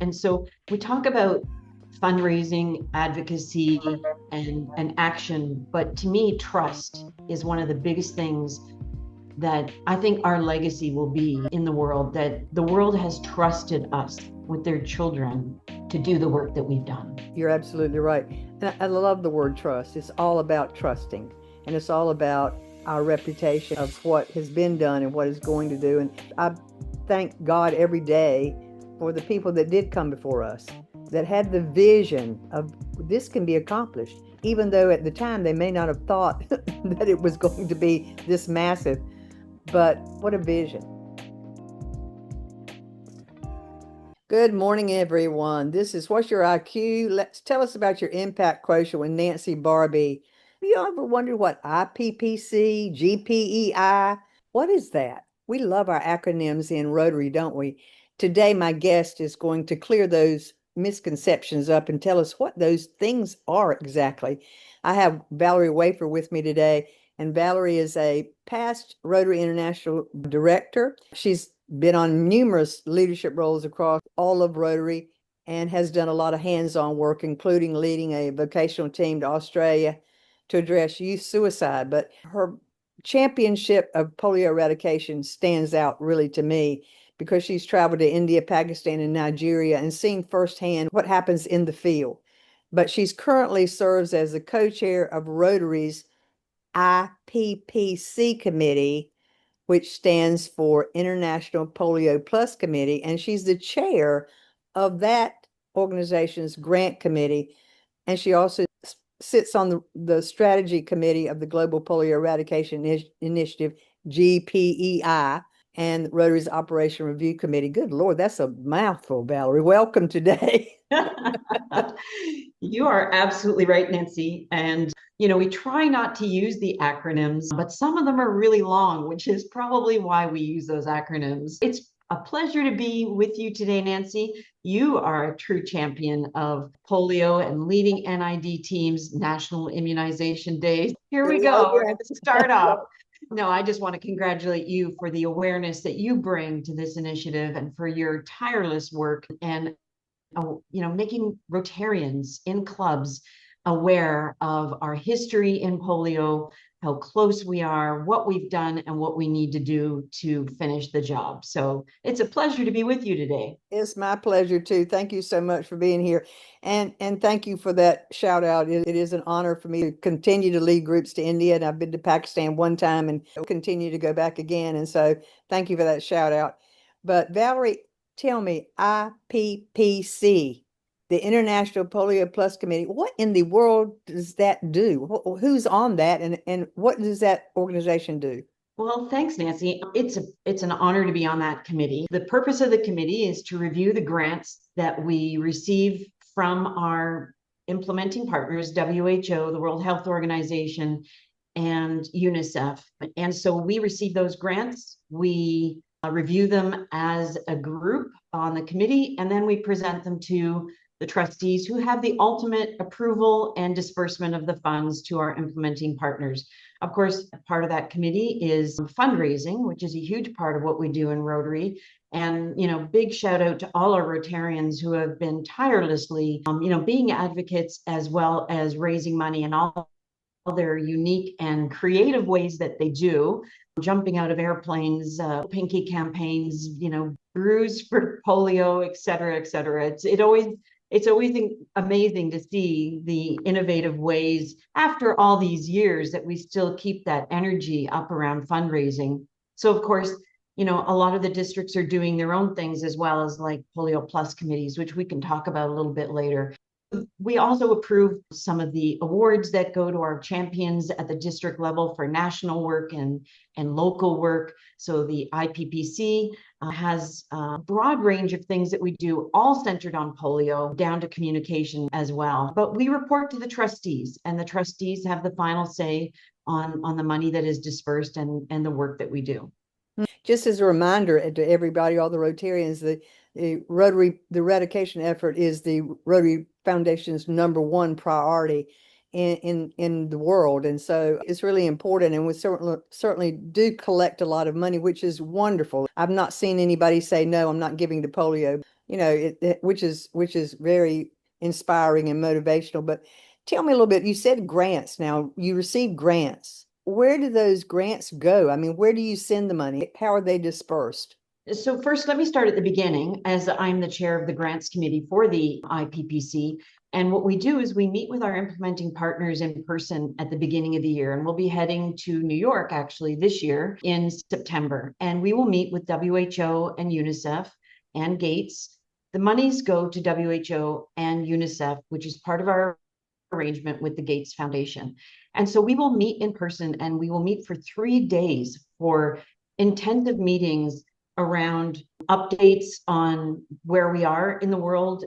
And so we talk about fundraising, advocacy, and action, but to me, trust is one of the biggest things that I think our legacy will be in the world, that the world has trusted us with their children to do the work that we've done. You're absolutely right. And I love the word trust. It's all about trusting, and it's all about our reputation of what has been done and what is going to do. And I thank God every day for the people that did come before us, that had the vision of this can be accomplished, even though at the time they may not have thought that it was going to be this massive. But what a vision. Good morning, everyone. This is What's Your IQ? Tell us about your impact quotient with Nancy Barbee. Have you ever wondered what IPPC, GPEI? What is that? We love our acronyms in Rotary, don't we? Today, my guest is going to clear those misconceptions up and tell us what those things are exactly. I have Valarie Wafer with me today, and Valarie is a past Rotary International Director. She's been on numerous leadership roles across all of Rotary and has done a lot of hands-on work, including leading a vocational team to Australia to address youth suicide. But her championship of polio eradication stands out really to me because she's traveled to India, Pakistan, and Nigeria and seen firsthand what happens in the field. But she's currently serves as the co-chair of Rotary's IPPC committee, which stands for International PolioPlus Committee, and she's the chair of that organization's grant committee. And she also sits on the strategy committee of the Global Polio Eradication Initiative, GPEI, and Rotary's Operation Review Committee. Good Lord, that's a mouthful, Valarie. Welcome today. You are absolutely right, Nancy. And, we try not to use the acronyms, but some of them are really long, which is probably why we use those acronyms. It's a pleasure to be with you today, Nancy. You are a true champion of polio and leading NID teams, National Immunization Days. Here we go. We're going to start off. No, I just want to congratulate you for the awareness that you bring to this initiative and for your tireless work and making Rotarians in clubs aware of our history in polio, how close we are, what we've done, and what we need to do to finish the job. So it's a pleasure to be with you today. It's my pleasure too. Thank you so much for being here. And thank you for that shout out. It is an honor for me to continue to lead groups to India. And I've been to Pakistan one time and continue to go back again. And so thank you for that shout out. But Valarie, tell me, IPPC, the International Polio Plus Committee, what in the world does that do? Who's on that, and what does that organization do? Well, thanks, Nancy. It's an honor to be on that committee. The purpose of the committee is to review the grants that we receive from our implementing partners, WHO, the World Health Organization, and UNICEF. And so we receive those grants. We review them as a group on the committee, and then we present them to the trustees who have the ultimate approval and disbursement of the funds to our implementing partners. Of course, part of that committee is fundraising, which is a huge part of what we do in Rotary. And, big shout out to all our Rotarians who have been tirelessly, being advocates as well as raising money in all their unique and creative ways that they do, jumping out of airplanes, pinky campaigns, bruise for polio, et cetera, et cetera. It's always amazing to see the innovative ways after all these years that we still keep that energy up around fundraising. So of course, a lot of the districts are doing their own things as well as like PolioPlus committees, which we can talk about a little bit later. We also approve some of the awards that go to our champions at the district level for national work and local work. So the IPPC has a broad range of things that we do, all centered on polio, down to communication as well. But we report to the trustees, and the trustees have the final say on the money that is dispersed and the work that we do. Just as a reminder to everybody, all the Rotarians, the Rotary, the eradication effort is the Rotary Foundation's #1 priority in the world. And so it's really important. And we certainly do collect a lot of money, which is wonderful. I've not seen anybody say, no, I'm not giving to polio. which is very inspiring and motivational. But tell me a little bit, you said grants. Now, you receive grants. Where do those grants go? I mean, where do you send the money? How are they dispersed? So first, let me start at the beginning, as I'm the chair of the grants committee for the IPPC. And what we do is we meet with our implementing partners in person at the beginning of the year. And we'll be heading to New York actually this year in September. And we will meet with WHO and UNICEF and Gates. The monies go to WHO and UNICEF, which is part of our arrangement with the Gates Foundation. And so we will meet in person, and we will meet for 3 days for intensive meetings around updates on where we are in the world,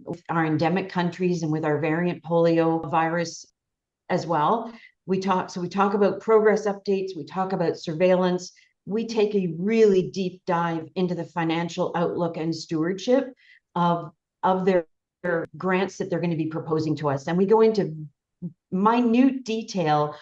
with our endemic countries and with our variant polio virus as well. We talk about progress updates, we talk about surveillance, we take a really deep dive into the financial outlook and stewardship of their grants that they're going to be proposing to us. And we go into minute detail,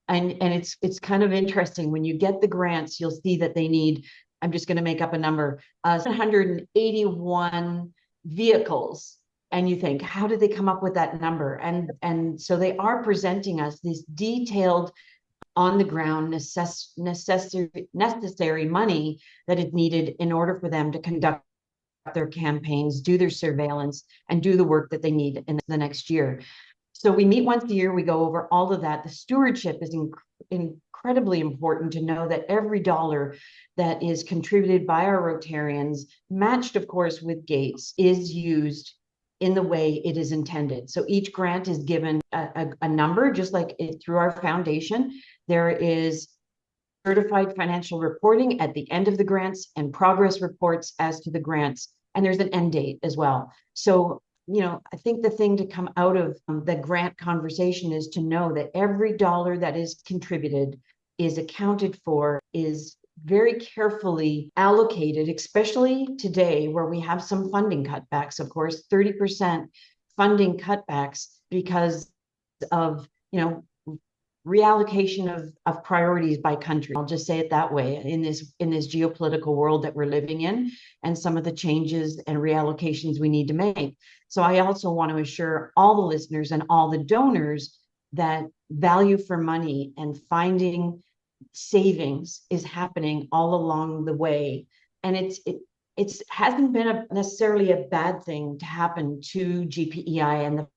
and it's kind of interesting. When you get the grants, you'll see that they need, I'm just going to make up a number, 781 vehicles. And you think, how did they come up with that number? And so they are presenting us this detailed, on the ground, necessary money that is needed in order for them to conduct their campaigns, do their surveillance, and do the work that they need in the next year. So we meet once a year, we go over all of that. The stewardship is incredibly important, to know that every dollar that is contributed by our Rotarians, matched of course with Gates, is used in the way it is intended. So each grant is given a number, just like through our foundation. There is certified financial reporting at the end of the grants and progress reports as to the grants. And there's an end date as well. So, I think the thing to come out of the grant conversation is to know that every dollar that is contributed is accounted for, is very carefully allocated, especially today where we have some funding cutbacks, of course, 30% funding cutbacks because of, reallocation of priorities by country. I'll just say it that way, in this geopolitical world that we're living in, and some of the changes and reallocations we need to make. So I also want to assure all the listeners and all the donors that value for money and finding savings is happening all along the way. And it hasn't been necessarily a bad thing to happen to GPEI and the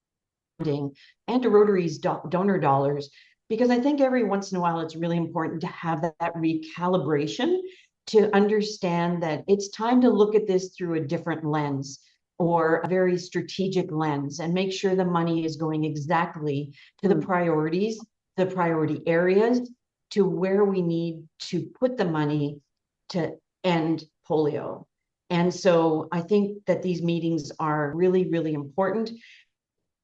funding and to Rotary's donor dollars, because I think every once in a while it's really important to have that recalibration, to understand that it's time to look at this through a different lens, or a very strategic lens, and make sure the money is going exactly to the priorities, the priority areas, to where we need to put the money to end polio. And so I think that these meetings are really, really important.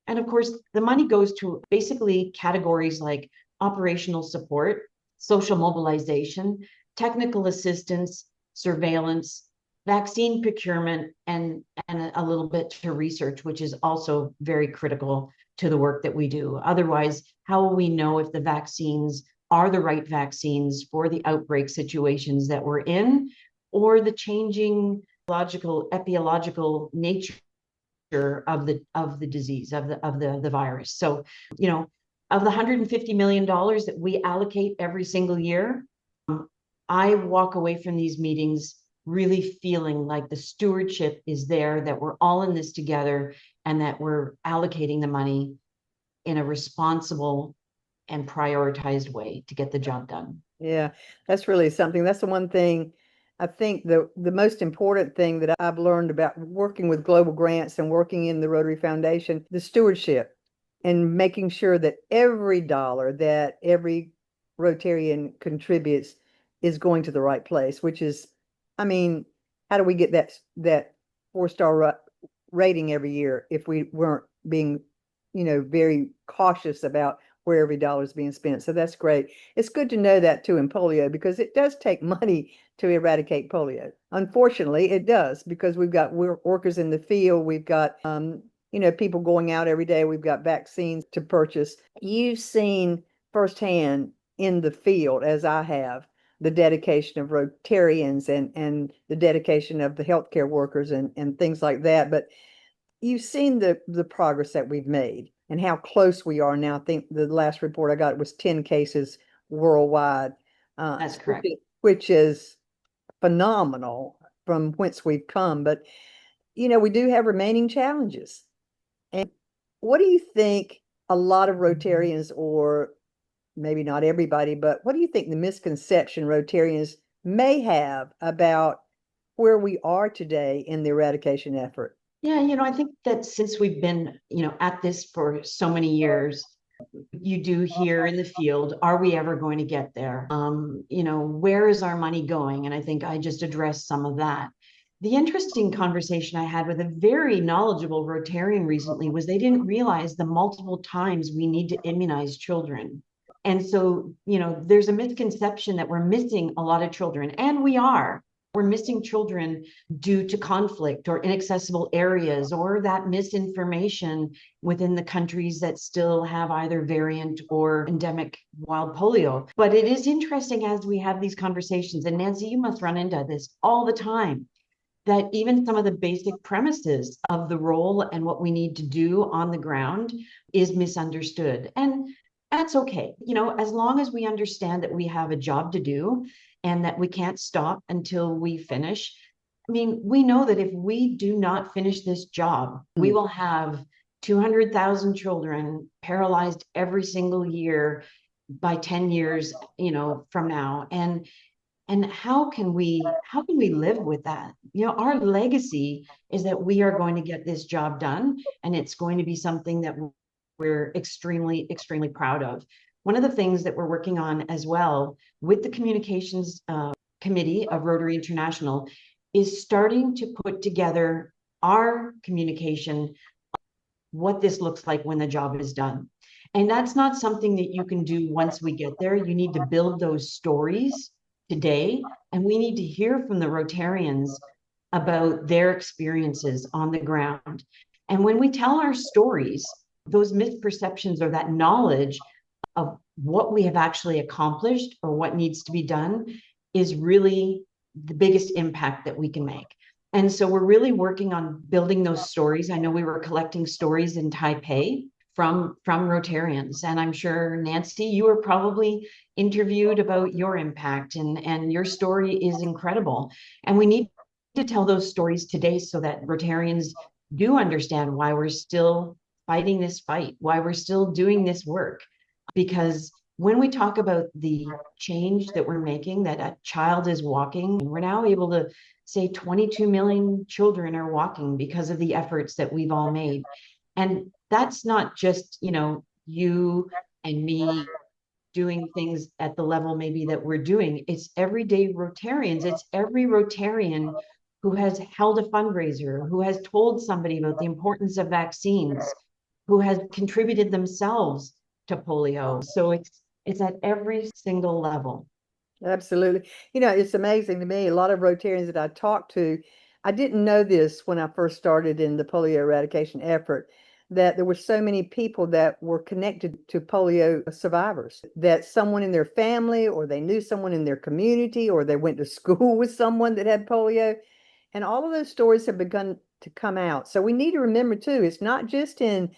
And of course, the money goes to basically categories like operational support, social mobilization, technical assistance, surveillance, vaccine procurement, and a little bit to research, which is also very critical to the work that we do. Otherwise, how will we know if the vaccines are the right vaccines for the outbreak situations that we're in, or the changing epidemiological nature of the disease, of the virus? So, of the $150 million that we allocate every single year, I walk away from these meetings really feeling like the stewardship is there, that we're all in this together, and that we're allocating the money in a responsible and prioritized way to get the job done. Yeah, that's really something. That's the one thing I think the most important thing that I've learned about working with global grants and working in the Rotary Foundation, the stewardship, and making sure that every dollar that every Rotarian contributes is going to the right place, which is, I mean, how do we get that 4-star rating every year if we weren't being, very cautious about where every dollar is being spent? So that's great. It's good to know that too in polio, because it does take money to eradicate polio. Unfortunately, it does, because we've got workers in the field, we've got people going out every day, we've got vaccines to purchase. You've seen firsthand in the field, as I have, the dedication of Rotarians and the dedication of the healthcare workers and things like that. But you've seen the progress that we've made and how close we are now. I think the last report I got was 10 cases worldwide. That's correct. Which is phenomenal from whence we've come. But, we do have remaining challenges. And what do you think a lot of Rotarians, or maybe not everybody, but what do you think the misconception Rotarians may have about where we are today in the eradication effort? Yeah, I think that since we've been, at this for so many years, you do hear in the field, are we ever going to get there? Where is our money going? And I think I just addressed some of that. The interesting conversation I had with a very knowledgeable Rotarian recently was they didn't realize the multiple times we need to immunize children. And so, there's a misconception that we're missing a lot of children, and we are. We're missing children due to conflict or inaccessible areas or that misinformation within the countries that still have either variant or endemic wild polio. But it is interesting as we have these conversations, and Nancy, you must run into this all the time, that even some of the basic premises of the role and what we need to do on the ground is misunderstood. And that's okay. As long as we understand that we have a job to do and that we can't stop until we finish. I mean, we know that if we do not finish this job, we will have 200,000 children paralyzed every single year by 10 years, from now. And how can we live with that? Our legacy is that we are going to get this job done, and it's going to be something that we're extremely, extremely proud of. One of the things that we're working on as well with the communications committee of Rotary International is starting to put together our communication, what this looks like when the job is done. And that's not something that you can do once we get there. You need to build those stories today, and we need to hear from the Rotarians about their experiences on the ground. And when we tell our stories, those misperceptions or that knowledge of what we have actually accomplished or what needs to be done is really the biggest impact that we can make. And so we're really working on building those stories. I know we were collecting stories in Taipei from Rotarians, and I'm sure, Nancy, you were probably interviewed about your impact, and your story is incredible. And we need to tell those stories today so that Rotarians do understand why we're still fighting this fight, why we're still doing this work. Because when we talk about the change that we're making, that a child is walking, we're now able to say 22 million children are walking because of the efforts that we've all made. And that's not just, you and me doing things at the level maybe that we're doing. It's everyday Rotarians. It's every Rotarian who has held a fundraiser, who has told somebody about the importance of vaccines, who has contributed themselves to polio. So it's at every single level. Absolutely. It's amazing to me. A lot of Rotarians that I talked to, I didn't know this when I first started in the polio eradication effort, that there were so many people that were connected to polio survivors, that someone in their family, or they knew someone in their community, or they went to school with someone that had polio. And all of those stories have begun to come out. So we need to remember too, it's not just in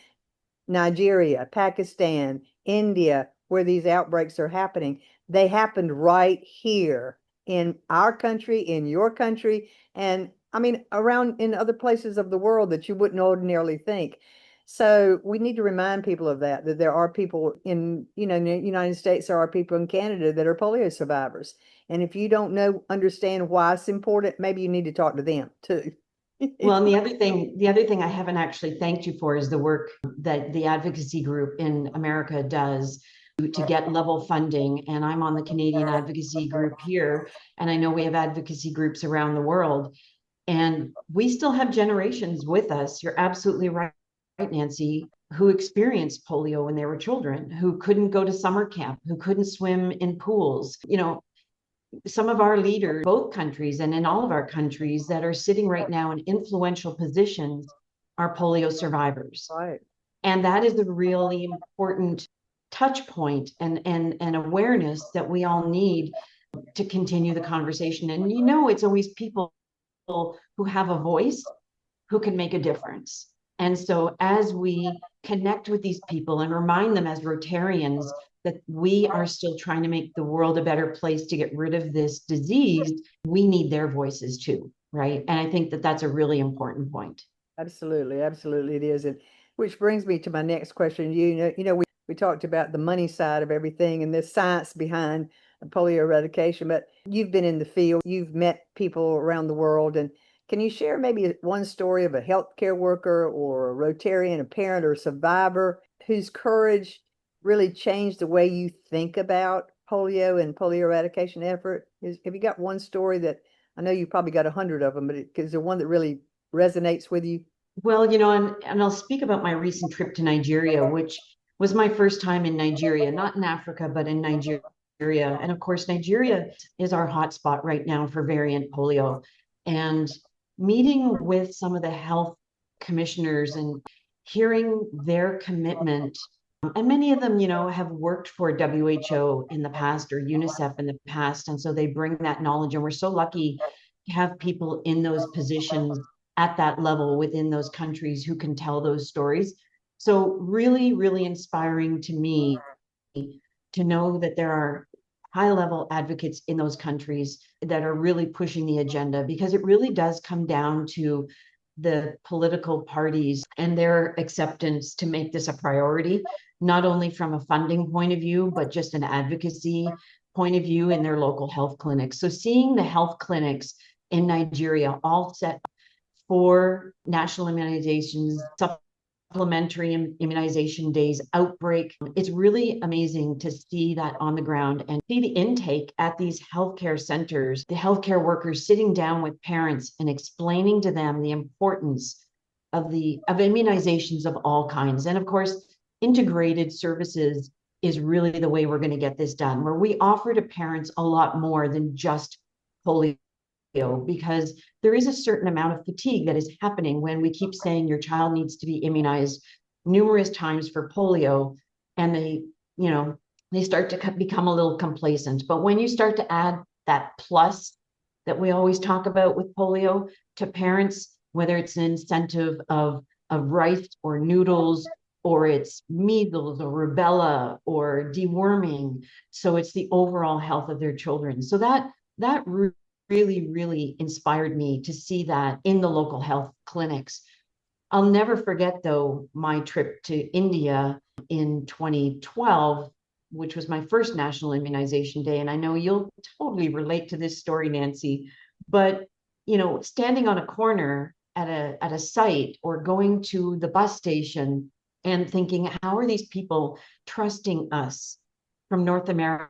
Nigeria, Pakistan, India, where these outbreaks are happening. They happened right here in our country, in your country, and I mean, around in other places of the world that you wouldn't ordinarily think. So we need to remind people of that there are people in, in the United States, there are people in Canada that are polio survivors. And if you don't understand why it's important, maybe you need to talk to them too. Well, and the other thing I haven't actually thanked you for is the work that the advocacy group in America does to get level funding. And I'm on the Canadian advocacy group here, and I know we have advocacy groups around the world, and we still have generations with us. You're absolutely right, Nancy, who experienced polio when they were children, who couldn't go to summer camp, who couldn't swim in pools. Some of our leaders, both countries and in all of our countries, that are sitting right now in influential positions are polio survivors. Right. And that is a really important touch point and awareness that we all need to continue the conversation. And it's always people who have a voice who can make a difference. And so as we connect with these people and remind them as Rotarians that we are still trying to make the world a better place to get rid of this disease, we need their voices too, right? And I think that that's a really important point. Absolutely, absolutely it is. And which brings me to my next question. We talked about the money side of everything and the science behind polio eradication, but you've been in the field, you've met people around the world, and can you share maybe one story of a healthcare worker or a Rotarian, a parent or a survivor whose courage really changed the way you think about polio and polio eradication effort? Have you got one story that, I know you probably got 100 of them, but is there one that really resonates with you? Well, and I'll speak about my recent trip to Nigeria, which was my first time in Nigeria, not in Africa, but in Nigeria. And of course, Nigeria is our hotspot right now for variant polio. And meeting with some of the health commissioners and hearing their commitment, and many of them, have worked for WHO in the past or UNICEF in the past. And so they bring that knowledge. And we're so lucky to have people in those positions at that level within those countries who can tell those stories. So really, really inspiring to me to know that there are high level advocates in those countries that are really pushing the agenda, because it really does come down to the political parties and their acceptance to make this a priority, not only from a funding point of view, but just an advocacy point of view in their local health clinics. So seeing the health clinics in Nigeria all set for national immunizations, supplementary immunization days, outbreak. It's really amazing to see that on the ground and see the intake at these healthcare centers, the healthcare workers sitting down with parents and explaining to them the importance of immunizations of all kinds. And of course, integrated services is really the way we're going to get this done, where we offer to parents a lot more than just polio, because there is a certain amount of fatigue that is happening when we keep saying your child needs to be immunized numerous times for polio, and they start to become a little complacent. But when you start to add that plus that we always talk about with polio to parents, whether it's an incentive of rice or noodles, or it's measles or rubella or deworming, so it's the overall health of their children. So that really, really inspired me to see that in the local health clinics. I'll never forget, though, my trip to India in 2012, which was my first National Immunization Day. And I know you'll totally relate to this story, Nancy, but, standing on a corner at a site or going to the bus station and thinking, how are these people trusting us from North America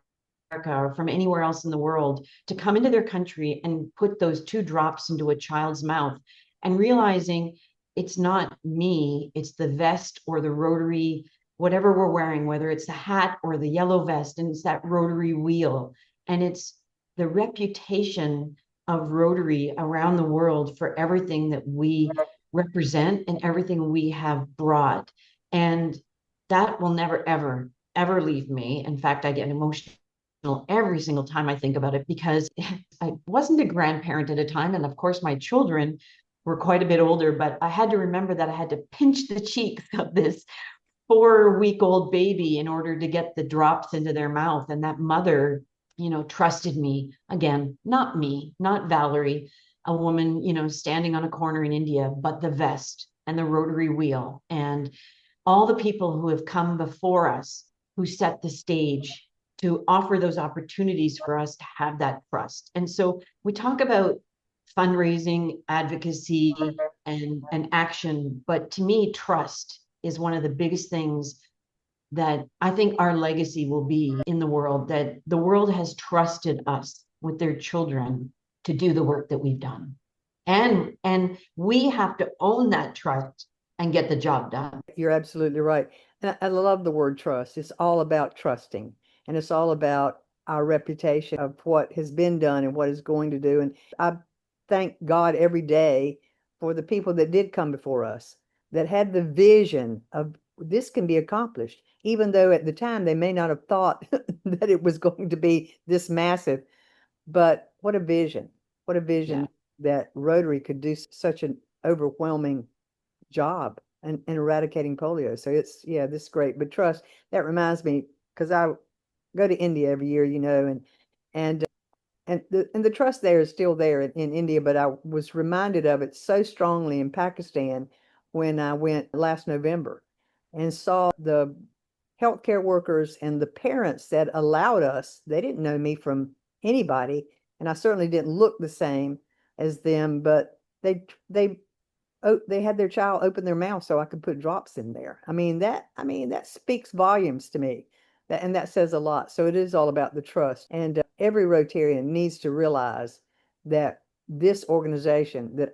or from anywhere else in the world to come into their country and put those 2 drops into a child's mouth, and realizing it's not me, it's the vest or the rotary, whatever we're wearing, whether it's the hat or the yellow vest, and it's that rotary wheel. And it's the reputation of Rotary around the world for everything that we represent and everything we have brought. And that will never, ever, ever leave me. In fact, I get emotional every single time I think about it, because I wasn't a grandparent at a time. And of course, my children were quite a bit older, but I had to remember that I had to pinch the cheeks of this 4-week-old baby in order to get the drops into their mouth. And that mother, trusted me again, not me, not Valarie, a woman, standing on a corner in India, but the vest and the rotary wheel and all the people who have come before us, who set the stage to offer those opportunities for us to have that trust. And so we talk about fundraising, advocacy, and action, but to me, trust is one of the biggest things that I think our legacy will be in the world, that the world has trusted us with their children to do the work that we've done. And we have to own that trust and get the job done. You're absolutely right. And I love the word trust. It's all about trusting, and it's all about our reputation of what has been done and what is going to do. And I thank God every day for the people that did come before us, that had the vision of this can be accomplished, even though at the time they may not have thought that it was going to be this massive. But what a vision! What a Yeah. vision that Rotary could do such an overwhelming job in eradicating polio. So it's, yeah, this is great. But trust, that reminds me, because I go to India every year, and the trust there is still there in India, but I was reminded of it so strongly in Pakistan when I went last November and saw the healthcare workers and the parents that allowed us. They didn't know me from anybody, and I certainly didn't look the same as them, but they had their child open their mouth so I could put drops in there. I mean that speaks volumes to me. And that says a lot. So it is all about the trust. And every Rotarian needs to realize that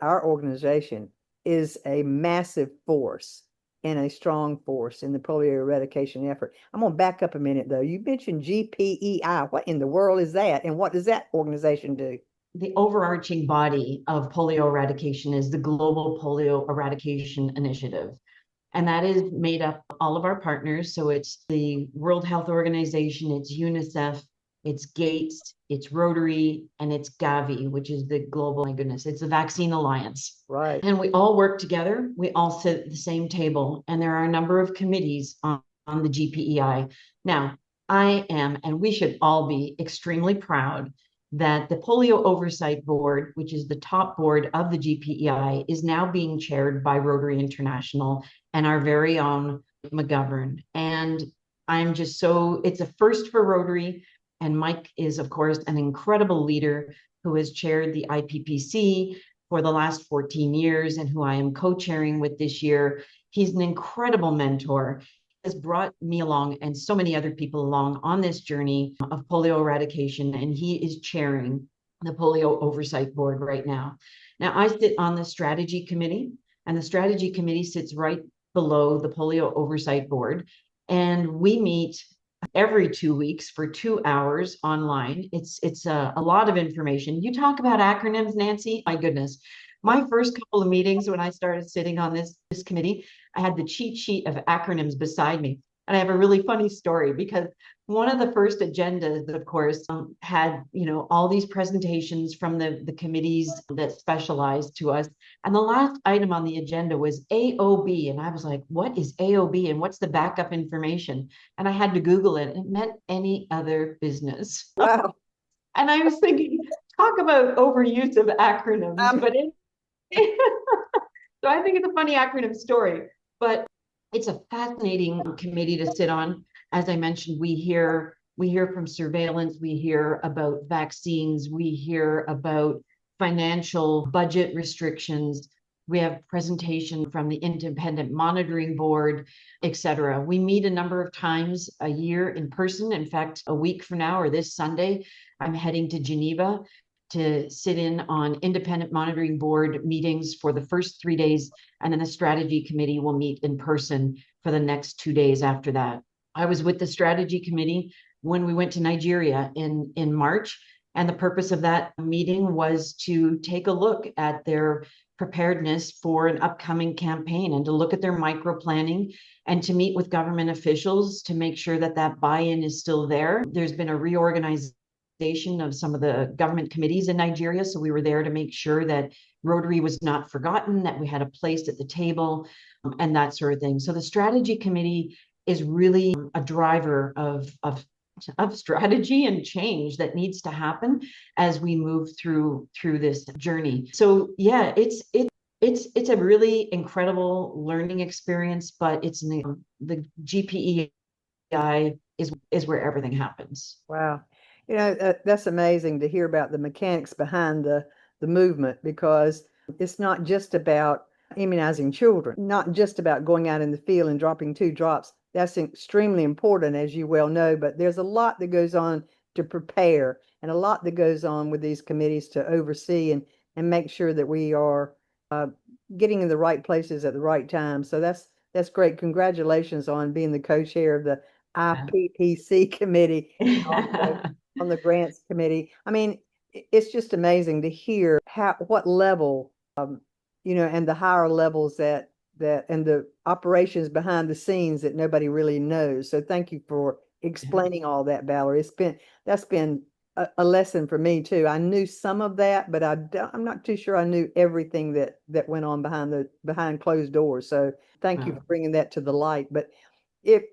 our organization is a massive force and a strong force in the polio eradication effort. I'm going to back up a minute though. You mentioned GPEI. What in the world is that? And what does that organization do? The overarching body of polio eradication is the Global Polio Eradication Initiative. And that is made up of all of our partners. So it's the World Health Organization, it's UNICEF, it's Gates, it's Rotary, and it's Gavi, which is the global, my goodness, it's the Vaccine Alliance. Right. And we all work together. We all sit at the same table. And there are a number of committees on the GPEI. Now, I am, and we should all be extremely proud that the Polio Oversight Board, which is the top board of the GPEI, is now being chaired by Rotary International and our very own McGovern. And I'm just so, it's a first for Rotary. And Mike is, of course, an incredible leader who has chaired the IPPC for the last 14 years and who I am co-chairing with this year. He's an incredible mentor, has brought me along and so many other people along on this journey of polio eradication, and he is chairing the Polio Oversight Board right now. Now, I sit on the strategy committee, and the strategy committee sits right below the Polio Oversight Board, and we meet every 2 weeks for 2 hours online. It's a lot of information. You talk about acronyms, Nancy. My goodness. My first couple of meetings when I started sitting on this committee, I had the cheat sheet of acronyms beside me. And I have a really funny story because one of the first agendas, of course, had, all these presentations from the committees that specialized to us. And the last item on the agenda was AOB. And I was like, what is AOB and what's the backup information? And I had to Google it. It meant any other business. Wow. And I was thinking, talk about overuse of acronyms, Um, but so I think it's a funny acronym story, but it's a fascinating committee to sit on. As I mentioned, we hear from surveillance, we hear about vaccines, we hear about financial budget restrictions. We have presentation from the Independent Monitoring Board, et cetera. We meet a number of times a year in person. In fact, a week from now or this Sunday, I'm heading to Geneva to sit in on independent monitoring board meetings for the first 3 days, and then the strategy committee will meet in person for the next 2 days after that. I was with the strategy committee when we went to Nigeria in March, and the purpose of that meeting was to take a look at their preparedness for an upcoming campaign and to look at their micro planning and to meet with government officials to make sure that that buy-in is still there. There's been a reorganization of some of the government committees in Nigeria. So we were there to make sure that Rotary was not forgotten, that we had a place at the table, and that sort of thing. So the strategy committee is really a driver of strategy and change that needs to happen as we move through this journey. So yeah, it's a really incredible learning experience, but it's the GPEI is where everything happens. wow. That's amazing to hear about the mechanics behind the movement, because it's not just about immunizing children, not just about going out in the field and dropping 2 drops. That's extremely important, as you well know, but there's a lot that goes on to prepare and a lot that goes on with these committees to oversee and make sure that we are getting in the right places at the right time. So that's great. Congratulations on being the co-chair of the IPPC committee, also on the grants committee. I mean, it's just amazing to hear what level, and the higher levels and the operations behind the scenes that nobody really knows. So thank you for explaining all that, Valarie. That's been a lesson for me too. I knew some of that, but I'm not too sure I knew everything that went on behind closed doors. So thank you for bringing that to the light. But if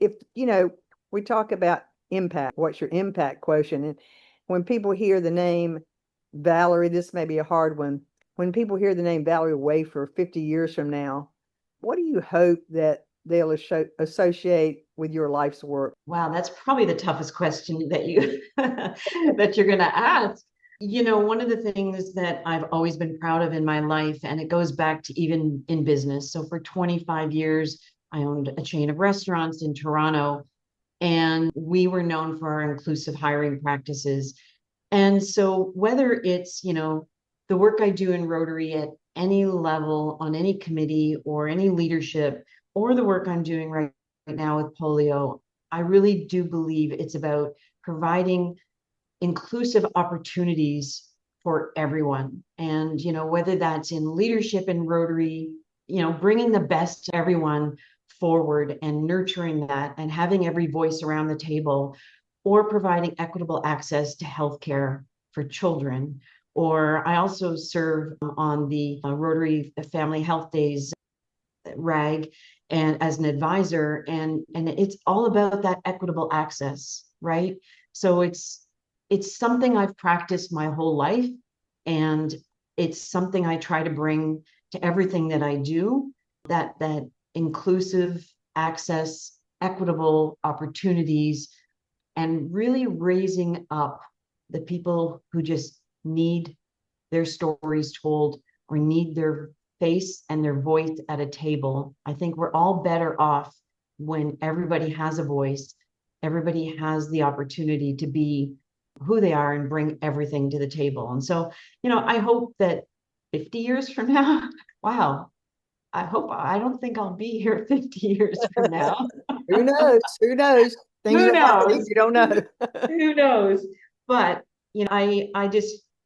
we talk about impact, what's your impact quotient? And when people hear the name Valarie, this may be a hard one. When people hear the name Valarie Wafer 50 years from now, what do you hope that they'll associate with your life's work? Wow, that's probably the toughest question that you that you're going to ask. One of the things that I've always been proud of in my life, and it goes back to even in business. So for 25 years, I owned a chain of restaurants in Toronto, and we were known for our inclusive hiring practices. And so whether it's, the work I do in Rotary at any level, on any committee or any leadership, or the work I'm doing right now with polio, I really do believe it's about providing inclusive opportunities for everyone. And, whether that's in leadership in Rotary, bringing the best to everyone forward and nurturing that and having every voice around the table, or providing equitable access to healthcare for children. Or I also serve on the Rotary Family Health Days RAG and as an advisor, and it's all about that equitable access, right? So it's something I've practiced my whole life, and it's something I try to bring to everything that I do, that inclusive access, equitable opportunities, and really raising up the people who just need their stories told or need their face and their voice at a table. I think we're all better off when everybody has a voice, everybody has the opportunity to be who they are and bring everything to the table. And so, I hope that 50 years from now, wow, I don't think I'll be here 50 years from now. Who knows? Who knows? Things Who are happening. knows? You don't know. Who knows? But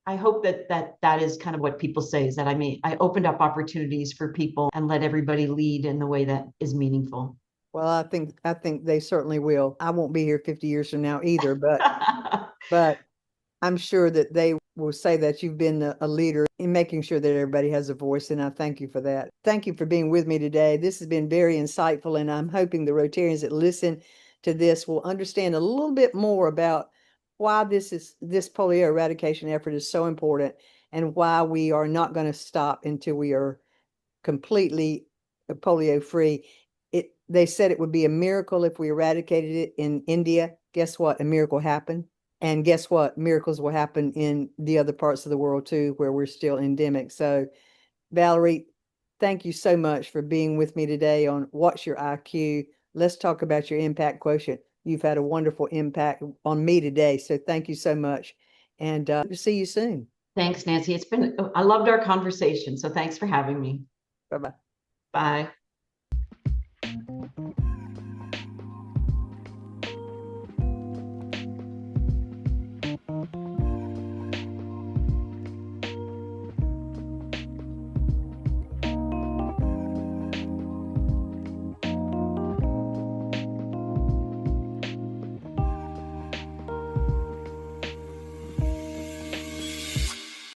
I hope that is kind of what people say, is that I opened up opportunities for people and let everybody lead in the way that is meaningful. Well, I think they certainly will. I won't be here 50 years from now either, but I'm sure that they will say that you've been a leader in making sure that everybody has a voice, and I thank you for that. Thank you for being with me today. This has been very insightful, and I'm hoping the Rotarians that listen to this will understand a little bit more about why this polio eradication effort is so important, and why we are not going to stop until we are completely polio free. They said it would be a miracle if we eradicated it in India. Guess what? A miracle happened. And guess what? Miracles will happen in the other parts of the world too, where we're still endemic. So, Valarie, thank you so much for being with me today on What's Your IQ? Let's talk about your impact quotient. You've had a wonderful impact on me today. So thank you so much. And see you soon. Thanks, Nancy. I loved our conversation. So thanks for having me. Bye-bye. Bye.